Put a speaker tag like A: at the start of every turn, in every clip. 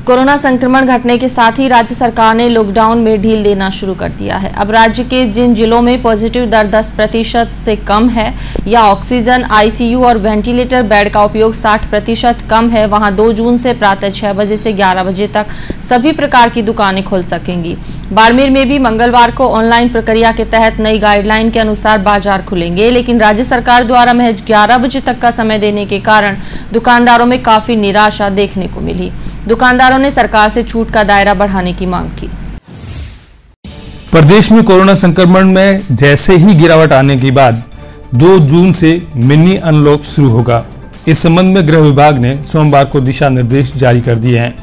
A: Corona संक्रमण घटने के साथ ही राज्य सरकार ने लॉकडाउन में ढील देना शुरू कर दिया है। अब राज्य के जिन जिलों में पॉजिटिव दर 10% से कम है या ऑक्सीजन, आईसीयू और वेंटिलेटर बेड का उपयोग 60% कम है, वहां 2 जून से प्रातः 6 बजे से 11 बजे तक सभी प्रकार की दुकानें खुल सकेंगी। बाड़मेर में भी मंगलवार को ऑनलाइन प्रक्रिया के तहत नई गाइडलाइन के अनुसार बाजार खुलेंगे, लेकिन राज्य सरकार द्वारा महज 11 बजे तक का समय देने के कारण दुकानदारों में काफी निराशा देखने को मिली। दुकानदारों ने सरकार से छूट का दायरा बढ़ाने की मांग की।
B: प्रदेश में कोरोना संक्रमण में जैसे ही गिरावट आने के बाद 2 जून से मिनी अनलॉक शुरू होगा। इस संबंध में गृह विभाग ने सोमवार को दिशा निर्देश जारी कर दिए हैं।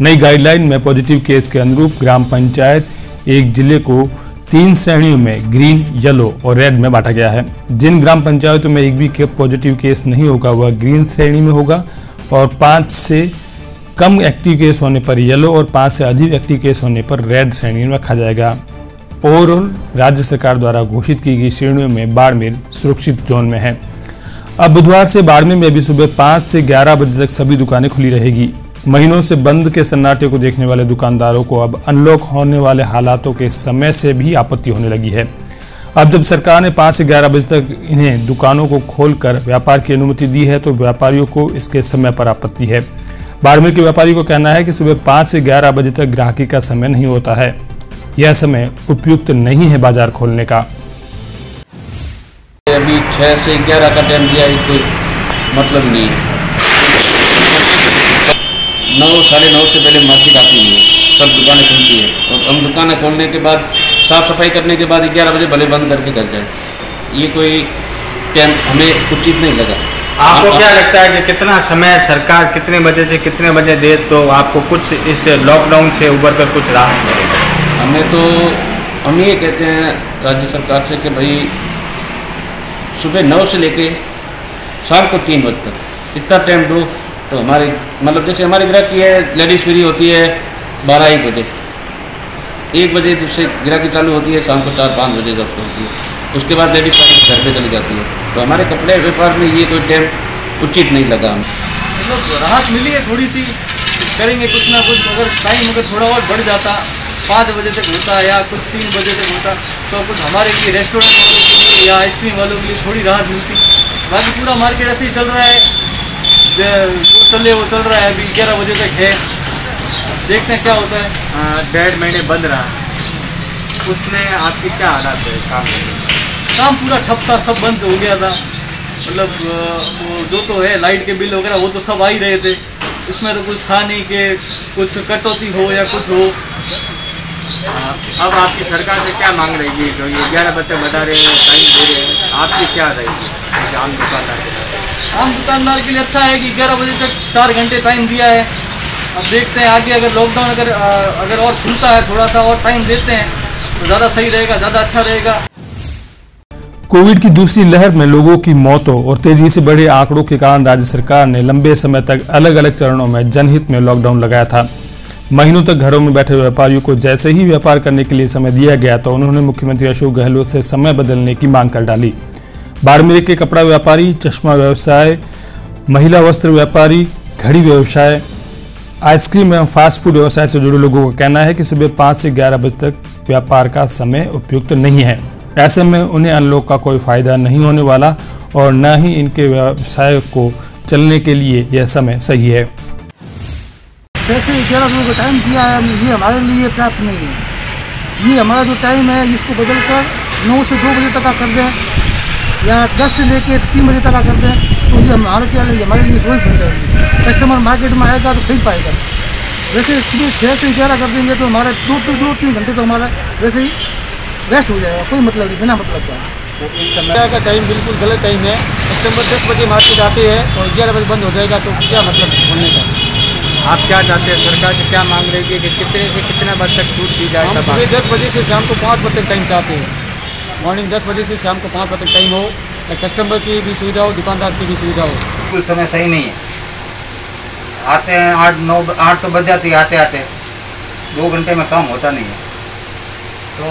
B: नई गाइडलाइन में पॉजिटिव केस के अनुरूप ग्राम पंचायत एक जिले को 3 श्रेणियों में ग्रीन, येलो और रेड में बांटा गया है। जिन ग्राम पंचायतों में एक भी पॉजिटिव केस नहीं होगा वह ग्रीन श्रेणी में होगा और 5 से कम एक्टिव केस होने पर येलो और 5 से अधिक एक्टिव केस होने पर रेड श्रेणी में रखा जाएगा। ओवरऑल राज्य सरकार द्वारा घोषित की गई श्रेणियों में बाड़मेर सुरक्षित जोन में है। अब बुधवार से बाड़मेर में भी सुबह 5 से 11 बजे तक सभी दुकानें खुली रहेगी। महीनों से बंद के सन्नाटे को देखने वाले दुकानदारों को अब अनलॉक होने वाले हालातों के समय से भी आपत्ति होने लगी है। अब जब सरकार ने 5 से 11 बजे तक इन्हें दुकानों को खोलकर व्यापार की अनुमति दी है तो व्यापारियों को इसके समय पर आपत्ति है। बाड़मेर के व्यापारी को कहना है कि सुबह 5 से 11 बजे तक ग्राहकी का समय नहीं होता है। यह समय उपयुक्त नहीं है बाजार खोलने का।
C: अभी 6 से 11 का टाइम दिया है, कोई मतलब नहीं है। 9 साढ़े 9 से पहले मार्केट आती है, सब दुकानें खुलती है और हम दुकानें खोलने के बाद साफ सफाई करने के बाद 11 बजे भले बंद करके घर जाए। ये कोई टाइम हमें उचित नहीं लगा।
D: आपको क्या लगता है कि कितना समय सरकार कितने बजे से कितने बजे दे तो आपको कुछ इस लॉकडाउन से उबर कर कुछ राहत मिले?
C: हम ये कहते हैं राज्य सरकार से कि भाई सुबह 9 से लेके शाम को 3 बजे तक इतना टाइम दो तो हमारे मतलब जैसे हमारी ग्राहकी है, लेडीज़ फ्री होती है 12-1 बजे, 1 बजे से ग्राहकी चालू होती है, शाम को 4-5 बजे तक होती है। उसके बाद लेडीज घर पे चली जाती है। तो हमारे कपड़े व्यापार में ये कोई टाइम उचित नहीं लगा।
E: मतलब राहत मिली है थोड़ी सी, करेंगे कुछ ना कुछ। अगर थोड़ा और बढ़ जाता, 5 बजे तक होता या कुछ 3 बजे तक होता तो कुछ हमारे लिए रेस्टोरेंट वालों के लिए या आइसक्रीम वालों के लिए थोड़ी राहत मिलती। बाकी पूरा मार्केट ऐसे ही चल रहा है, जो चले वो चल रहा है। अभी 11 बजे तक है, देखते हैं क्या होता है।
D: 1.5 महीने बंद रहा, उसमें आपकी क्या हालात है?
E: काम पूरा ठप था, सब बंद हो गया था। मतलब वो जो तो है लाइट के बिल वगैरह वो तो सब आ ही रहे थे, उसमें तो कुछ था नहीं कि कुछ कटौती हो या कुछ हो।
D: अब आपकी सरकार से क्या मांग रहेगी? जो ये 11 बजे बता रहे हैं, टाइम दे रहे हैं, आपकी क्या रहेगी आम दुकानदार के लिए?
E: आम दुकानदार के लिए अच्छा है कि 11 बजे तक 4 घंटे टाइम दिया है। अब देखते हैं आगे, अगर लॉकडाउन अगर और खुलता है, थोड़ा सा और टाइम देते हैं तो ज़्यादा सही रहेगा, ज़्यादा अच्छा रहेगा।
B: कोविड की दूसरी लहर में लोगों की मौतों और तेजी से बढ़े आंकड़ों के कारण राज्य सरकार ने लंबे समय तक अलग अलग चरणों में जनहित में लॉकडाउन लगाया था। महीनों तक घरों में बैठे व्यापारियों को जैसे ही व्यापार करने के लिए समय दिया गया तो उन्होंने मुख्यमंत्री अशोक गहलोत से समय बदलने की मांग कर डाली। बाड़मेर के कपड़ा व्यापारी, चश्मा व्यवसाय, महिला वस्त्र व्यापारी, घड़ी व्यवसाय, आइसक्रीम एवं फास्ट फूड व्यवसाय से जुड़े लोगों का कहना है कि सुबह 5 से 11 बजे तक व्यापार का समय उपयुक्त नहीं है। ऐसे में उन्हें अनलॉक का कोई फायदा नहीं होने वाला और न ही इनके व्यवसाय को चलने के लिए यह समय सही है।
F: 6 से 11 बजे का टाइम दिया है, ये हमारे लिए प्राप्त नहीं है। ये हमारा जो टाइम है इसको बदलकर 9 से 2 बजे तक का कर दें या 10 से लेकर 3 बजे तक का कर दें तो ये हमारे लिए रोज बन जाएगी। कस्टमर मार्केट में आएगा तो खरीद पाएगा। वैसे सुबह 6 से 11 कर देंगे तो हमारे 2-3 घंटे तो हमारा वैसे ही वेस्ट हो जाएगा, कोई मतलब नहीं, बिना मतलब का।
E: तो इस समय का टाइम बिल्कुल गलत टाइम है। कस्टमर 10 बजे मार्केट आते हैं और 11 बजे बंद हो जाएगा तो क्या मतलब बोलने का?
D: आप क्या चाहते हैं? सरकार से क्या मांग रही है कि कितने से कितना बजे तक छूट दी जाए?
E: हम सुबह 10 बजे से शाम को 5 बजे तक टाइम चाहते हैं। मॉर्निंग 10 बजे से शाम को 5 बजे तक टाइम हो, कस्टमर की भी सुविधा हो, दुकानदार की भी सुविधा हो।
G: बिल्कुल समय सही नहीं है। आते हैं 8 तो बज जाती है आते आते, 2 घंटे में काम होता नहीं है।
D: तो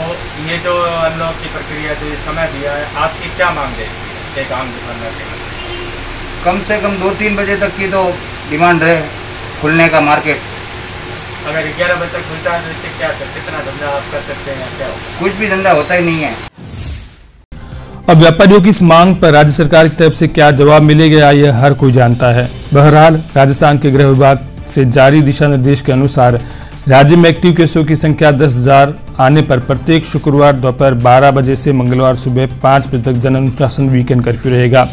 D: ये जो अनलॉक की प्रक्रिया जो समय दिया है, आपकी क्या मांग है एक आम दुकानदार के?
G: कम से कम 2-3 बजे तक की तो डिमांड रहे खुलने का मार्केट।
D: अगर 11 बजे तक खुलता है तो इससे क्या कितना धंधा आप कर सकते हैं, क्या होगा?
G: कुछ भी धंधा होता ही नहीं है।
B: अब व्यापारियों की इस मांग पर राज्य सरकार की तरफ से क्या जवाब मिलेगा, यह हर कोई जानता है। बहरहाल राजस्थान के गृह विभाग से जारी दिशा निर्देश के अनुसार राज्य में एक्टिव केसों की संख्या 10,000 आने पर प्रत्येक शुक्रवार दोपहर 12 बजे से मंगलवार सुबह 5 बजे तक जन अनुशासन वीकेंड कर्फ्यू रहेगा।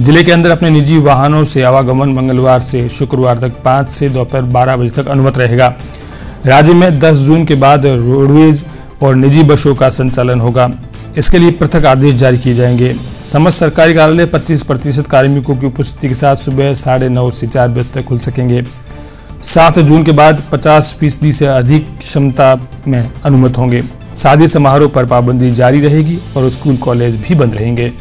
B: जिले के अंदर अपने निजी वाहनों से आवागमन मंगलवार से शुक्रवार तक 5 से दोपहर 12 बजे तक अनुमत रहेगा। राज्य में 10 जून के बाद रोडवेज और निजी बसों का संचालन होगा। इसके लिए पृथक आदेश जारी किए जाएंगे। समस्त सरकारी कार्यालय 25% कार्मिकों की उपस्थिति के साथ सुबह 9:30 से 4 बजे तक खुल सकेंगे। 7 जून के बाद 50% से अधिक क्षमता में अनुमत होंगे। शादी समारोह पर पाबंदी जारी रहेगी और स्कूल कॉलेज भी बंद रहेंगे।